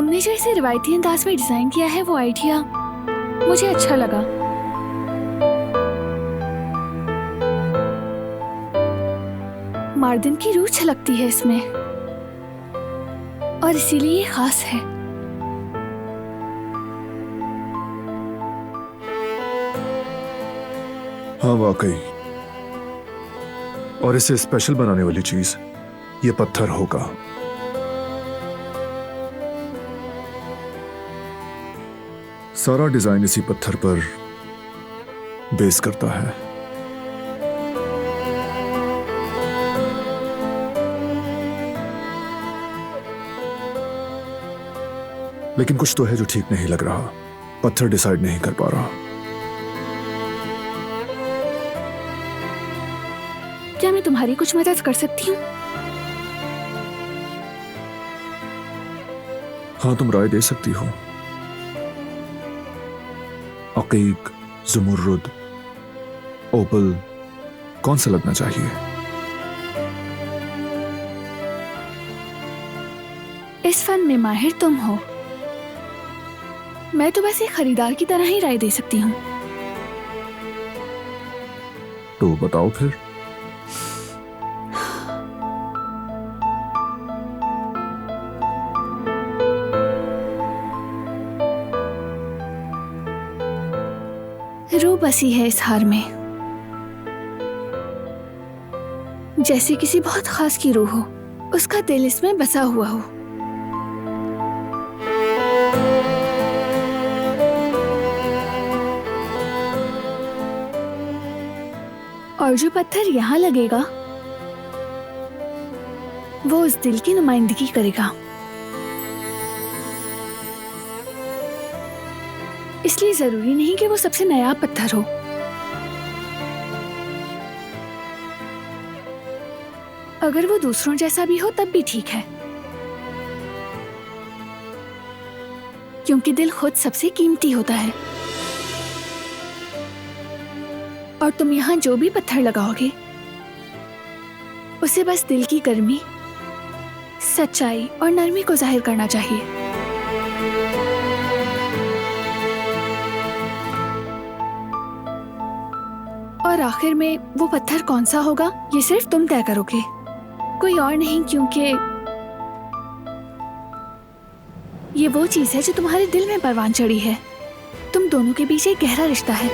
तुमने जो इसे रिवायती अंदाज में डिजाइन किया है वो आइडिया मुझे अच्छा लगा। मार्दिन की रूह छलकती है इसमें और इसीलिए ये खास है। हाँ वाकई, और इसे स्पेशल बनाने वाली चीज ये पत्थर होगा। सारा डिजाइन इसी पत्थर पर बेस करता है। लेकिन कुछ तो है जो ठीक नहीं लग रहा। पत्थर डिसाइड नहीं कर पा रहा। क्या मैं तुम्हारी कुछ मदद कर सकती हूँ? हाँ, तुम राय दे सकती हो। अकीक, ज़ुमुर्रुद, ओपल, कौन सा लगना चाहिए? इस फन में माहिर तुम हो। मैं तो बस एक खरीदार की तरह ही राय दे सकती हूँ। तो बताओ फिर। रूह बसी है इस हार में, जैसे किसी बहुत खास की रूह हो, उसका दिल इसमें बसा हुआ हो। और जो पत्थर यहाँ लगेगा वो उस दिल की नुमाइंदगी करेगा। इसलिए जरूरी नहीं कि वो सबसे नया पत्थर हो। अगर वो दूसरों जैसा भी हो तब भी ठीक है, क्योंकि दिल खुद सबसे कीमती होता है। और तुम यहाँ जो भी पत्थर लगाओगे उसे बस दिल की गर्मी, सच्चाई और नरमी को जाहिर करना चाहिए। और आखिर में वो पत्थर कौन सा होगा ये सिर्फ तुम तय करोगे, कोई और नहीं, क्योंकि ये वो चीज है जो तुम्हारे दिल में परवान चढ़ी है। तुम दोनों के बीच एक गहरा रिश्ता है।